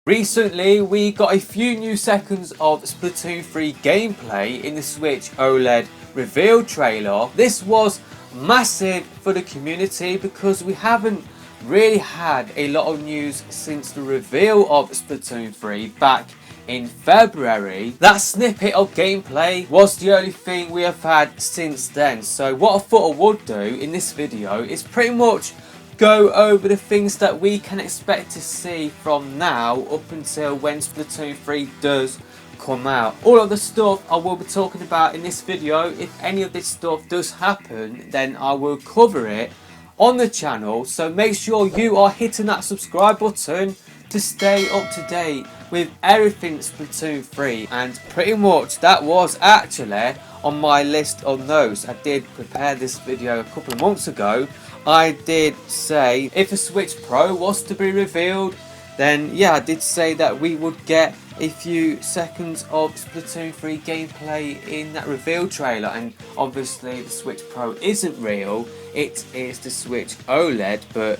Recently, we got a few new seconds of Splatoon 3 gameplay in the Switch OLED reveal trailer. This was massive for the community because we haven't really had a lot of news since the reveal of Splatoon 3 back in February. That snippet of gameplay was the only thing we have had since then. So what I thought I would do in this video is pretty much go over the things that we can expect to see from now up until when Splatoon 3 does come out. All of the stuff I will be talking about in this video, if any of this stuff does happen, then I will cover it on the channel. So make sure you are hitting that subscribe button to stay up to date with everything Splatoon 3. And pretty much that was actually on my list of notes. I did prepare this video a couple of months ago. I did say if a Switch Pro was to be revealed, then yeah, I did say that we would get a few seconds of Splatoon 3 gameplay in that reveal trailer. And obviously the Switch Pro isn't real, it is the Switch OLED. But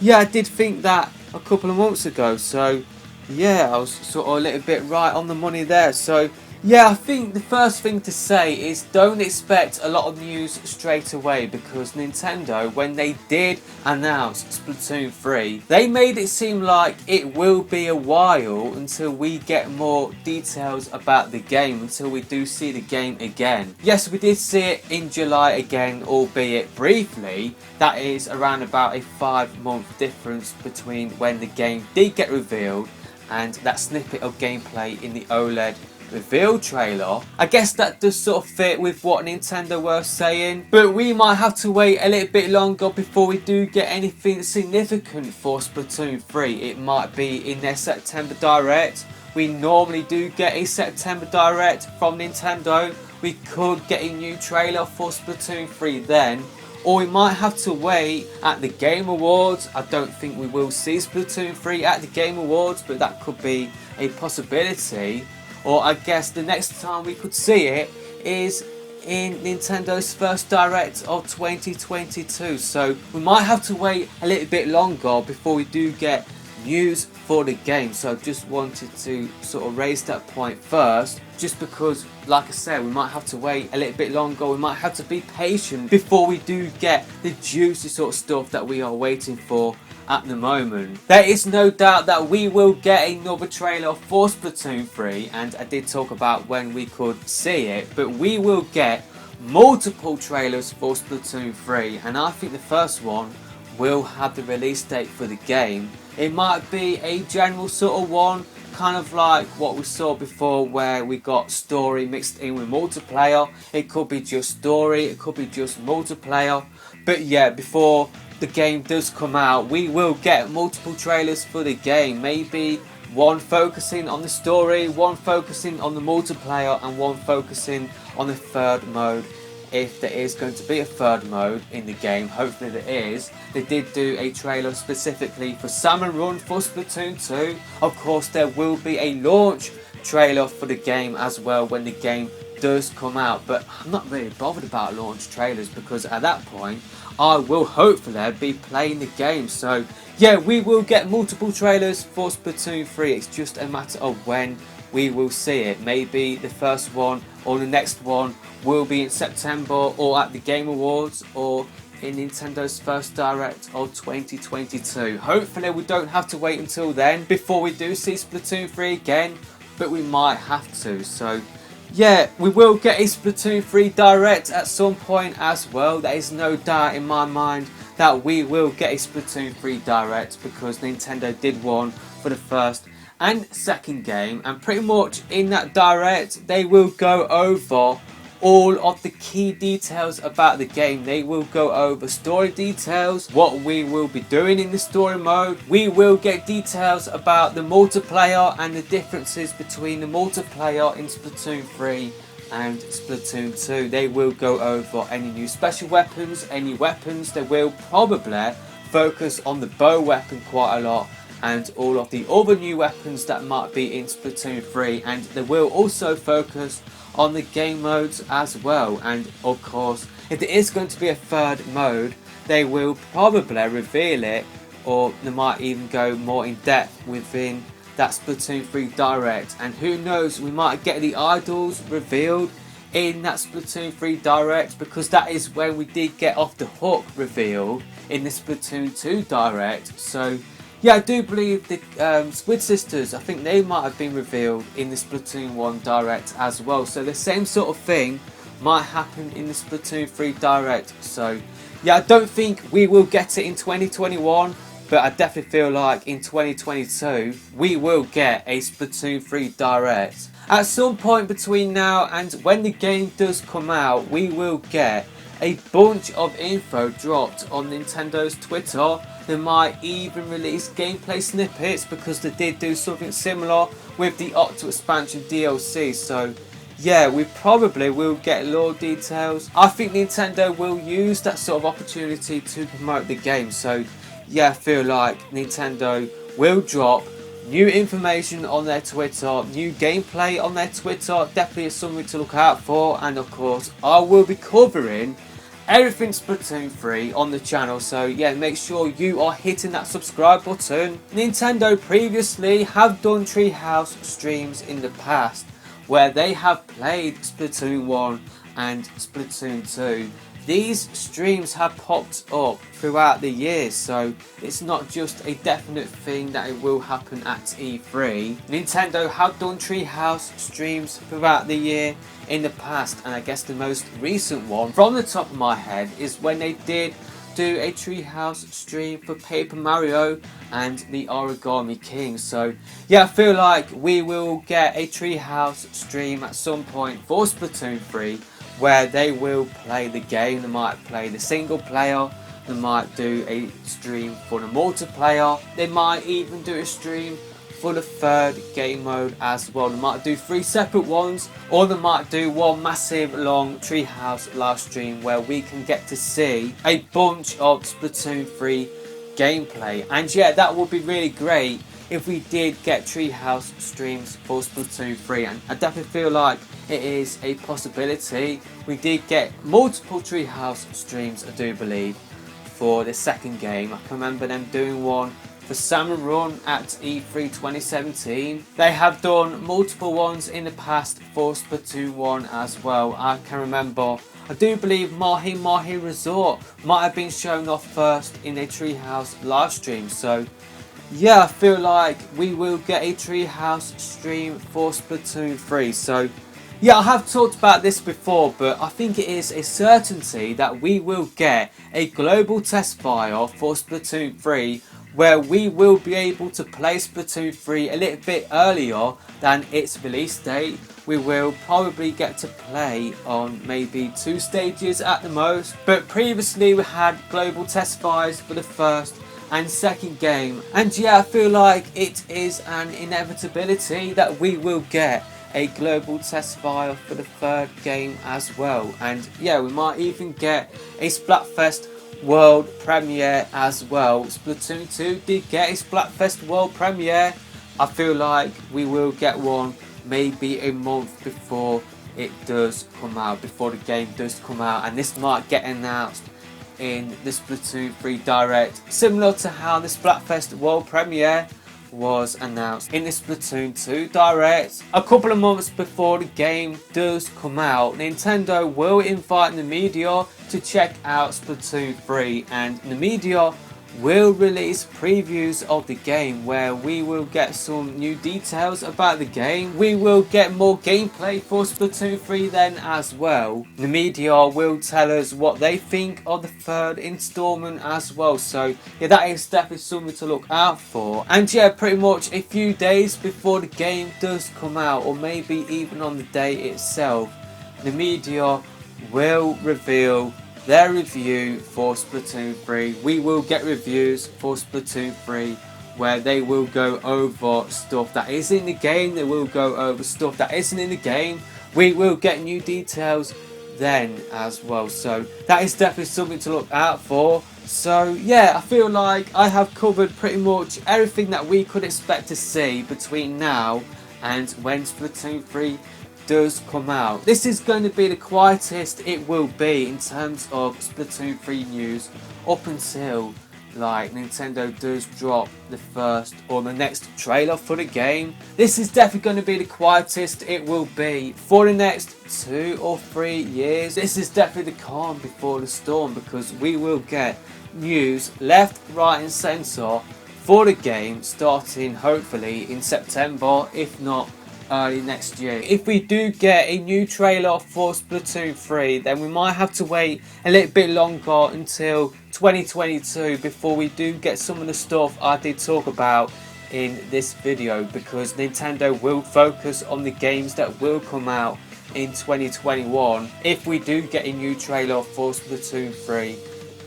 yeah, I did think that a couple of months ago, so yeah, I was sort of a little bit right on the money there. So yeah, I think the first thing to say is don't expect a lot of news straight away, because Nintendo, when they did announce Splatoon 3, they made it seem like it will be a while until we get more details about the game, until we do see the game again. Yes, we did see it in July again, albeit briefly. That is around about a 5-month difference between when the game did get revealed and that snippet of gameplay in the OLED reveal trailer. I guess that does sort of fit with what Nintendo were saying, but we might have to wait a little bit longer before we do get anything significant for Splatoon 3. It might be in their September Direct. We normally do get a September Direct from Nintendo. We could get a new trailer for Splatoon 3 then, or we might have to wait at the Game Awards. I don't think we will see Splatoon 3 at the Game Awards, but that could be a possibility. Or I guess the next time we could see it is in Nintendo's first Direct of 2022. So we might have to wait a little bit longer before we do get news for the game. So I just wanted to sort of raise that point first, just because, like I said, we might have to wait a little bit longer. We might have to be patient before we do get the juicy sort of stuff that we are waiting for at the moment. There is no doubt that we will get another trailer for Splatoon 3, and I did talk about when we could see it, but we will get multiple trailers for Splatoon 3, and I think the first one will have the release date for the game. It might be a general sort of one, kind of like what we saw before where we got story mixed in with multiplayer. It could be just story, it could be just multiplayer, but yeah, before the game does come out, we will get multiple trailers for the game. Maybe one focusing on the story, one focusing on the multiplayer, and one focusing on the third mode, if there is going to be a third mode in the game. Hopefully there is. They did do a trailer specifically for Salmon Run for Splatoon 2. Of course, there will be a launch trailer for the game as well when the game does come out, but I'm not really bothered about launch trailers, because at that point I will hopefully be playing the game. So yeah, we will get multiple trailers for Splatoon 3. It's just a matter of when we will see it. Maybe the first one or the next one will be in September, or at the Game Awards, or in Nintendo's first Direct of 2022. Hopefully we don't have to wait until then before we do see Splatoon 3 again, but we might have to. So yeah, we will get a Splatoon 3 Direct at some point as well. There is no doubt in my mind that we will get a Splatoon 3 Direct, because Nintendo did one for the first and second game, and pretty much in that Direct they will go over all of the key details about the game. They will go over story details, what we will be doing in the story mode. We will get details about the multiplayer and the differences between the multiplayer in Splatoon 3 and Splatoon 2. They will go over any new special weapons, any weapons. They will probably focus on the bow weapon quite a lot, and all of the other new weapons that might be in Splatoon 3, and they will also focus on the game modes as well. And of course, if there is going to be a third mode, they will probably reveal it, or they might even go more in depth within that Splatoon 3 Direct, and who knows, we might get the idols revealed in that Splatoon 3 Direct, because that is when we did get Off the Hook revealed in the Splatoon 2 Direct. So yeah, I do believe the Squid Sisters, I think they might have been revealed in the Splatoon 1 Direct as well. So the same sort of thing might happen in the Splatoon 3 Direct. So yeah, I don't think we will get it in 2021, but I definitely feel like in 2022 we will get a Splatoon 3 Direct. At some point between now and when the game does come out, we will get a bunch of info dropped on Nintendo's Twitter. They might even release gameplay snippets, because they did do something similar with the Octo Expansion DLC. So yeah, we probably will get lore details. I think Nintendo will use that sort of opportunity to promote the game. So yeah, I feel like Nintendo will drop new information on their Twitter, new gameplay on their Twitter. Definitely is something to look out for. And of course, I will be covering everything Splatoon 3 on the channel, so yeah, make sure you are hitting that subscribe button. Nintendo previously have done Treehouse streams in the past where they have played Splatoon 1 and Splatoon 2. These streams have popped up throughout the years, so it's not just a definite thing that it will happen at E3. Nintendo have done Treehouse streams throughout the year in the past, and I guess the most recent one from the top of my head is when they did do a Treehouse stream for Paper Mario and the Origami King. So yeah, I feel like we will get a Treehouse stream at some point for Splatoon 3 where they will play the game. They might play the single player, they might do a stream for the multiplayer, they might even do a stream for the third game mode as well. They might do 3 separate ones, or they might do one massive long Treehouse live stream where we can get to see a bunch of Splatoon 3 gameplay. And yeah, that would be really great if we did get Treehouse streams for Splatoon 3, and I definitely feel like it is a possibility. We did get multiple Treehouse streams, I do believe, for the second game. I can remember them doing one for Salmon Run at E3 2017. They have done multiple ones in the past for Splatoon 1 as well. I can remember, I do believe Mahi Mahi Resort might have been shown off first in a Treehouse live stream. So yeah, I feel like we will get a Treehouse stream for Splatoon 3. So yeah, I have talked about this before, but I think it is a certainty that we will get a Global Testfire for Splatoon 3 where we will be able to play Splatoon 3 a little bit earlier than its release date. We will probably get to play on maybe 2 stages at the most, but previously we had Global Testfires for the first and second game, and yeah, I feel like it is an inevitability that we will get a Global Testfire for the third game as well. And yeah, we might even get a Splatfest World Premiere as well. Splatoon 2 did get a Splatfest World Premiere. I feel like we will get one maybe a month before it does come out, before the game does come out, and this might get announced in the Splatoon 3 Direct, similar to how the Splatfest World Premiere was announced in the Splatoon 2 Direct. A couple of months before the game does come out, Nintendo will invite the media to check out Splatoon 3, and the media will release previews of the game where we will get some new details about the game. We will get more gameplay for Splatoon 3 then as well. The media will tell us what they think of the third installment as well. So yeah, that is definitely something to look out for. And yeah, pretty much a few days before the game does come out, or maybe even on the day itself, the media will reveal their review for Splatoon 3. We will get reviews for Splatoon 3 where they will go over stuff that is in the game, they will go over stuff that isn't in the game. We will get new details then as well, so that is definitely something to look out for. So yeah, I feel like I have covered pretty much everything that we could expect to see between now and when Splatoon 3 does come out. This is going to be the quietest it will be in terms of Splatoon 3 news up until like Nintendo does drop the first or the next trailer for the game, this is definitely going to be the quietest it will be for the next 2 or 3 years. This is definitely the calm before the storm, because we will get news left, right and centre for the game starting hopefully in September, if not early next year. If we do get a new trailer for Splatoon 3, then we might have to wait a little bit longer until 2022 before we do get some of the stuff I did talk about in this video, because Nintendo will focus on the games that will come out in 2021 if we do get a new trailer for Splatoon 3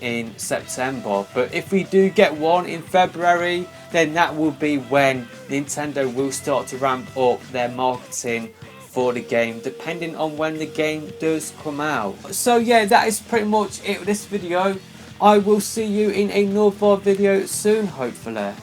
in September. But if we do get one in February, then that will be when Nintendo will start to ramp up their marketing for the game, depending on when the game does come out. So yeah, that is pretty much it for this video. I will see you in another video soon, hopefully.